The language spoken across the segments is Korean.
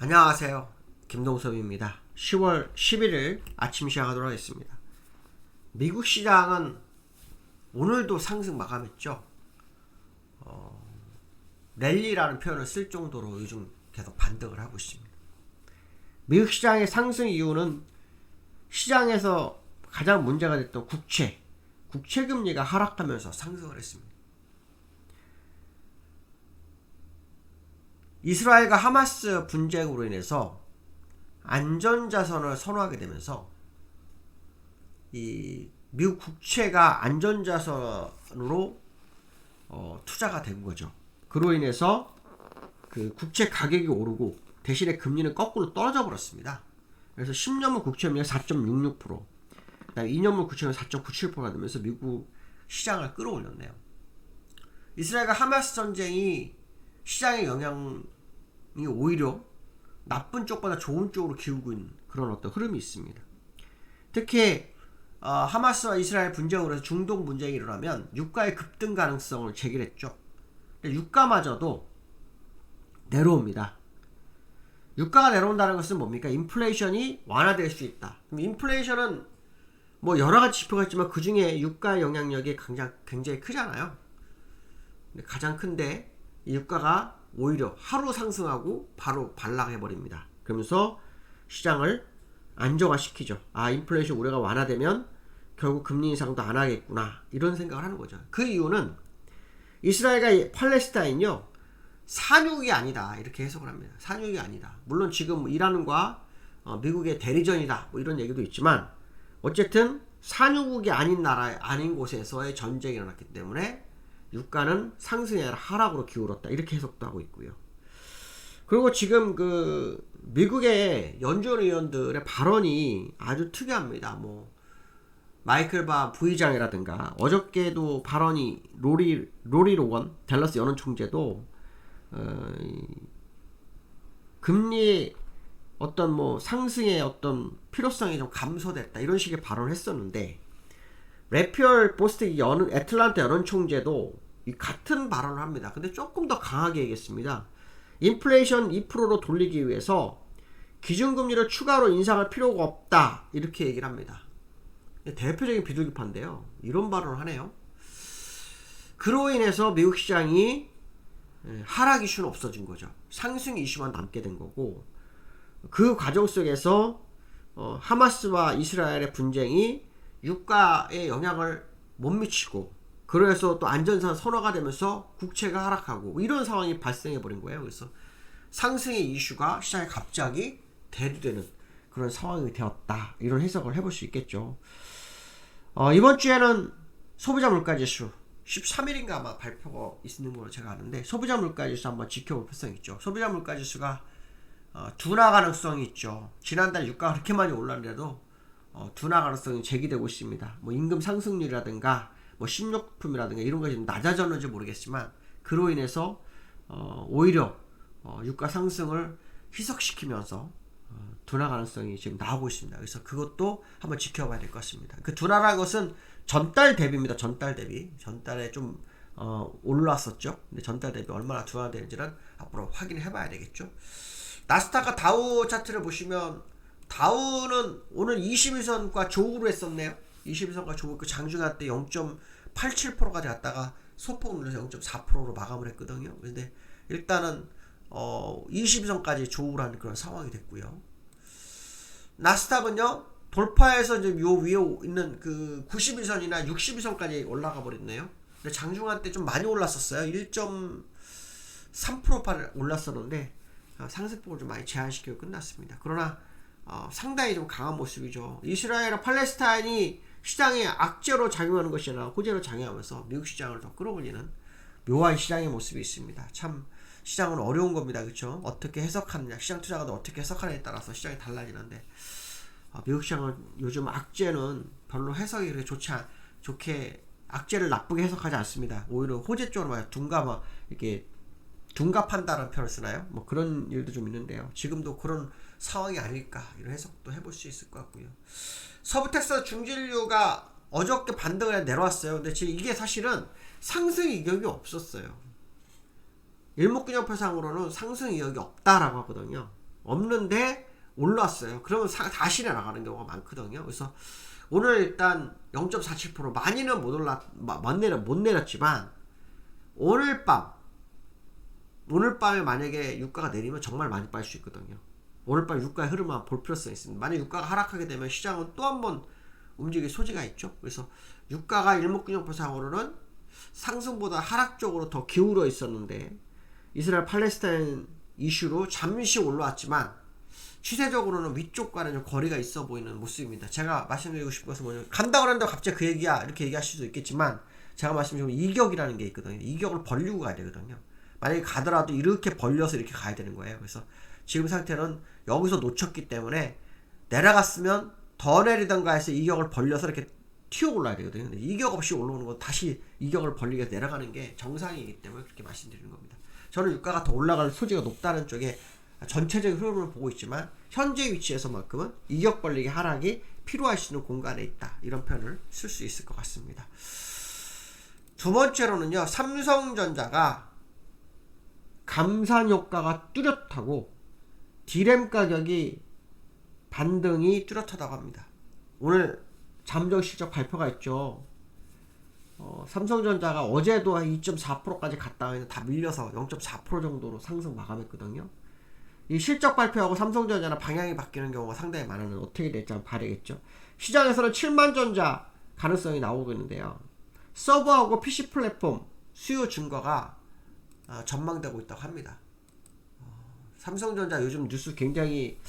안녕하세요. 김동섭입니다. 10월 11일 아침 시작하도록 하겠습니다. 미국 시장은 오늘도 상승 마감했죠. 랠리라는 표현을 쓸 정도로 요즘 계속 반등을 하고 있습니다. 미국 시장의 상승 이유는 시장에서 가장 문제가 됐던 국채금리가 하락하면서 상승을 했습니다. 이스라엘과 하마스 분쟁으로 인해서 안전자산을 선호하게 되면서 이 미국 국채가 안전자산으로 투자가 된 거죠. 그로 인해서 그 국채 가격이 오르고 대신에 금리는 거꾸로 떨어져 버렸습니다. 그래서 10년물 국채금리가 4.66%, 그다음에 2년물 국채금리가 4.97%가 되면서 미국 시장을 끌어올렸네요. 이스라엘과 하마스 전쟁이 시장의 영향이 오히려 나쁜 쪽보다 좋은 쪽으로 기울고 있는 그런 어떤 흐름이 있습니다. 특히 하마스와 이스라엘 분쟁으로 해서 중동 분쟁이 일어나면 유가의 급등 가능성을 제기했죠. 유가마저도 내려옵니다. 유가가 내려온다는 것은 뭡니까? 인플레이션이 완화될 수 있다. 그럼 인플레이션은 뭐 여러 가지 지표가 있지만 그 중에 유가의 영향력이 굉장히 크잖아요. 근데 가장 큰데 이 유가가 오히려 하루 상승하고 바로 반락해버립니다. 그러면서 시장을 안정화시키죠. 인플레이션 우려가 완화되면 결국 금리 인상도 안 하겠구나, 이런 생각을 하는 거죠. 그 이유는 이스라엘과 팔레스타인요, 산육이 아니다, 이렇게 해석을 합니다. 산육이 아니다. 물론 지금 이란과 미국의 대리전이다, 뭐 이런 얘기도 있지만 어쨌든 산유국이 아닌 나라, 아닌 곳에서의 전쟁이 일어났기 때문에 유가는 상승이 아니라 하락으로 기울었다, 이렇게 해석도 하고 있고요. 그리고 지금 그 미국의 연준 의원들의 발언이 아주 특이합니다. 뭐 마이클 바 부의장이라든가 어저께도 발언이 로리 로건 댈러스 연은 총재도 금리 어떤 뭐 상승의 어떤 필요성이 좀 감소됐다, 이런 식의 발언을 했었는데, 래피얼 보스틱 애틀란타 연은 총재도 같은 발언을 합니다. 근데 조금 더 강하게 얘기했습니다. 인플레이션 2%로 돌리기 위해서 기준금리를 추가로 인상할 필요가 없다, 이렇게 얘기를 합니다. 대표적인 비둘기파인데요, 이런 발언을 하네요. 그로 인해서 미국 시장이 하락 이슈는 없어진 거죠. 상승 이슈만 남게 된 거고, 그 과정 속에서 하마스와 이스라엘의 분쟁이 유가에 영향을 못 미치고, 그래서 또 안전상 선호가 되면서 국채가 하락하고 이런 상황이 발생해 버린 거예요. 그래서 상승의 이슈가 시장에 갑자기 대두되는 그런 상황이 되었다, 이런 해석을 해볼 수 있겠죠. 이번 주에는 소비자 물가지수 13일인가 아마 발표가 있는 걸로 제가 아는데, 소비자 물가지수 한번 지켜볼 필요성이 있죠. 소비자 물가지수가 둔화 가능성이 있죠. 지난달 유가가 그렇게 많이 올랐는데도 둔화 가능성이 제기되고 있습니다. 뭐 임금 상승률이라든가 뭐 식료품이라든가 이런 것이 좀 낮아졌는지 모르겠지만, 그로 인해서 오히려 유가 상승을 희석시키면서 둔화 가능성이 지금 나오고 있습니다. 그래서 그것도 한번 지켜봐야 될 것 같습니다. 그 둔화라는 것은 전달 대비입니다. 전달 대비. 전달에 좀 올랐었죠. 근데 전달 대비 얼마나 둔화되는지는 앞으로 확인해 봐야 되겠죠. 나스닥과 다우 차트를 보시면, 다우는 오늘 21선과 조우로 했었네요. 21선과 조우, 그 장중할 때 0.87%까지 갔다가 소폭 눌러서 0.4%로 마감을 했거든요. 근데 일단은 22선까지 조우를 하는 그런 상황이 됐고요. 나스닥은요, 돌파해서 이제 요 위에 있는 그 91선이나 62선까지 올라가 버렸네요. 근데 장중할 때 좀 많이 올랐었어요. 1.3% 올랐었는데 상승폭을 좀 많이 제한시키고 끝났습니다. 그러나 상당히 좀 강한 모습이죠. 이스라엘과 팔레스타인이 시장에 악재로 작용하는 것이 아니라 호재로 작용하면서 미국 시장을 더 끌어올리는 묘한 시장의 모습이 있습니다. 참 시장은 어려운 겁니다. 그렇죠? 어떻게 해석하느냐, 시장 투자가도 어떻게 해석하느냐에 따라서 시장이 달라지는데, 미국 시장은 요즘 악재는 별로 해석이 그렇게 좋게 악재를 나쁘게 해석하지 않습니다. 오히려 호재 쪽으로 이렇게 둔갑한다는 표현을 쓰나요? 뭐 그런 일도 좀 있는데요. 지금도 그런 상황이 아닐까, 이런 해석도 해볼 수 있을 것 같고요. 서부 텍사스 중진류가 어저께 반등을 내려왔어요. 근데 지금 이게 사실은 상승 이격이 없었어요. 일목균형표상으로는 상승 이격이 없다라고 하거든요. 없는데 올랐어요. 그러면 다시 내려가는 경우가 많거든요. 그래서 오늘 일단 0.47% 많이는 못 내렸지만 오늘 밤에 만약에 유가가 내리면 정말 많이 빠질 수 있거든요. 오늘 밤 유가의 흐름만 볼 필요성이 있습니다. 만약 유가가 하락하게 되면 시장은 또 한 번 움직일 소지가 있죠. 그래서 유가가 일목균형표상으로는 상승보다 하락 쪽으로 더 기울어 있었는데 이스라엘 팔레스타인 이슈로 잠시 올라왔지만 추세적으로는 위쪽과는 좀 거리가 있어 보이는 모습입니다. 제가 말씀드리고 싶은 것은 뭐냐면 간다 그러는데 갑자기 그 얘기야 이렇게 얘기하실 수도 있겠지만 제가 말씀드린 이격이라는 게 있거든요. 이격을 벌리고 가야 되거든요. 만약에 가더라도 이렇게 벌려서 이렇게 가야 되는 거예요. 그래서 지금 상태는 여기서 놓쳤기 때문에 내려갔으면 더 내리던가 해서 이격을 벌려서 이렇게 튀어 올라야 되거든요. 근데 이격 없이 올라오는 건 다시 이격을 벌리게 내려가는 게 정상이기 때문에 그렇게 말씀드리는 겁니다. 저는 유가가 더 올라갈 소지가 높다는 쪽에 전체적인 흐름을 보고 있지만 현재 위치에서만큼은 이격 벌리기 하락이 필요할 수 있는 공간에 있다. 이런 표현을 쓸 수 있을 것 같습니다. 두 번째로는요. 삼성전자가 감산 효과가 뚜렷하고 D램 가격이 반등이 뚜렷하다고 합니다. 오늘 잠정 실적 발표가 있죠. 삼성전자가 어제도 한 2.4%까지 갔다가 다 밀려서 0.4% 정도로 상승 마감했거든요. 이 실적 발표하고 삼성전자는 방향이 바뀌는 경우가 상당히 많았는데 어떻게 될지 한번 봐야겠죠. 시장에서는 7만 전자 가능성이 나오고 있는데요. 서버하고 PC 플랫폼 수요 증가가 전망되고 있다고 합니다. 삼성전자 요즘 뉴스 굉장히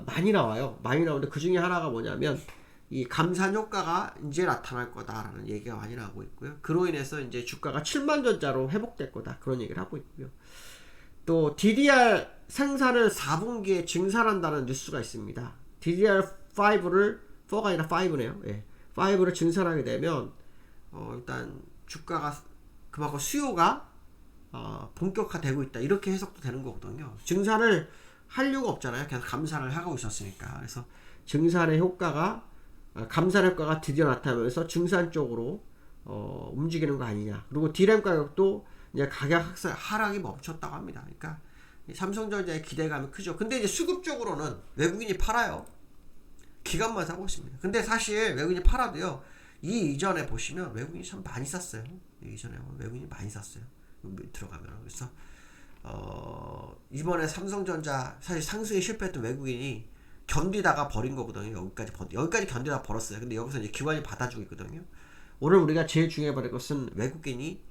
많이 나와요. 많이 나오는데 그 중에 하나가 뭐냐면 이 감산 효과가 이제 나타날 거다라는 얘기가 많이 나오고 있고요. 그로 인해서 이제 주가가 7만 전자로 회복될 거다 그런 얘기를 하고 있고요. 또 DDR 생산을 4분기에 증산한다는 뉴스가 있습니다. DDR5를 4가 아니라 5네요. 예. 5를 증산하게 되면 일단 주가가 그만큼 수요가 본격화되고 있다 이렇게 해석도 되는 거거든요. 증산을 할 이유가 없잖아요. 그냥 감산을 하고 있었으니까. 그래서 증산의 효과가 감산 효과가 드디어 나타나면서 증산 쪽으로 움직이는 거 아니냐. 그리고 D램 가격도 이제 가격 하락이 멈췄다고 합니다. 그러니까 삼성전자의 기대감이 크죠. 근데 이제 수급적으로는 외국인이 팔아요. 기관만 사고 있습니다. 근데 사실 외국인이 팔아도요. 이 이전에 보시면 외국인이 참 많이 샀어요. 이 이전에 외국인이 많이 샀어요. 들어가면. 그래서 이번에 삼성전자 사실 상승에 실패했던 외국인이 견디다가 버린 거거든요. 여기까지 견디다가 벌었어요. 근데 여기서 이제 기관이 받아주고 있거든요. 오늘 우리가 제일 중요해 버릴 것은 외국인이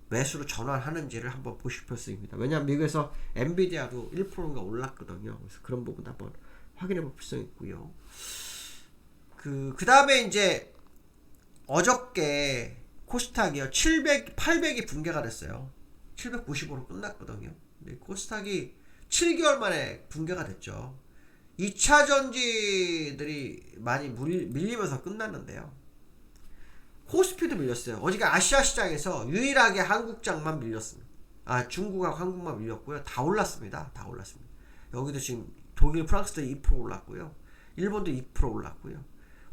매수로 전환하는지를 한번 보실 필요성입니다. 왜냐하면 미국에서 엔비디아도 1%가 올랐거든요. 그래서 그런 부분도 한번 확인해 볼 필요성이 있고요. 그 다음에 이제 어저께 코스닥이요. 800이 붕괴가 됐어요. 795로 끝났거든요. 근데 코스닥이 7개월 만에 붕괴가 됐죠. 2차 전지들이 많이 밀리면서 끝났는데요. 코스피도 밀렸어요. 어저께 아시아 시장에서 유일하게 한국장만 밀렸습니다. 중국하고 한국만 밀렸고요. 다 올랐습니다. 다 올랐습니다. 여기도 지금 독일, 프랑스도 2% 올랐고요. 일본도 2% 올랐고요.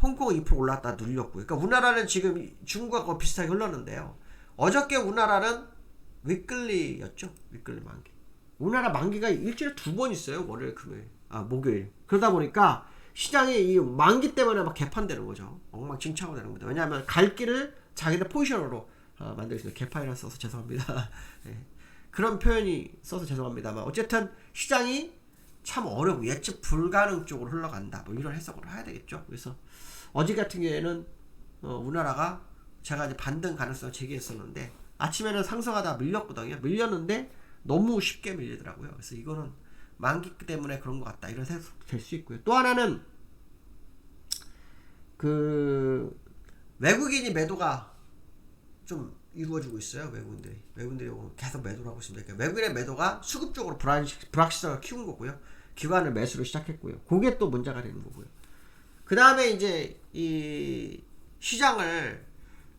홍콩은 2% 올랐다 눌렸고요. 그러니까 우리나라는 지금 중국하고 비슷하게 흘렀는데요. 어저께 우리나라는 위클리였죠. 위클리 만기. 우리나라 만기가 일주일에 2번 있어요. 월요일, 금요일, 목요일. 그러다 보니까 시장이 이 만기 때문에 막 개판되는 거죠. 엉망진창으로 되는 겁니다. 왜냐하면 갈 길을 자기들 포지션으로 만들겠습니다. 개판이라 써서 죄송합니다. 네. 그런 표현이 써서 죄송합니다만 어쨌든 시장이 참 어렵고 예측 불가능 쪽으로 흘러간다. 뭐 이런 해석을 해야 되겠죠. 그래서 어제 같은 경우에는 우리나라가 제가 이제 반등 가능성을 제기했었는데 아침에는 상승하다 밀렸거든요. 밀렸는데 너무 쉽게 밀리더라고요. 그래서 이거는 만기 때문에 그런 것 같다. 이런 해석도 될 수 있고요. 또 하나는 그 외국인이 매도가 좀 이루어지고 있어요. 외국인들이 계속 매도를 하고 있습니다. 그러니까 외국인의 매도가 수급 쪽으로 불확실성을 키운 거고요. 기관을 매수를 시작했고요. 그게 또 문제가 되는 거고요. 그 다음에 이제 이 시장을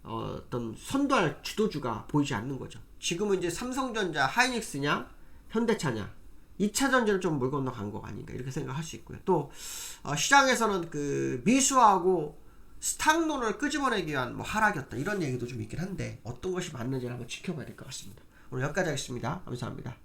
어떤 선도할 주도주가 보이지 않는 거죠. 지금은 이제 삼성전자, 하이닉스냐, 현대차냐, 2차 전지를 좀 물 건너간 거 아닌가 이렇게 생각할 수 있고요. 또 시장에서는 그 미수하고 스탁론을 끄집어내기 위한 뭐 하락이었다 이런 얘기도 좀 있긴 한데 어떤 것이 맞는지를 한번 지켜봐야 될 것 같습니다. 오늘 여기까지 하겠습니다. 감사합니다.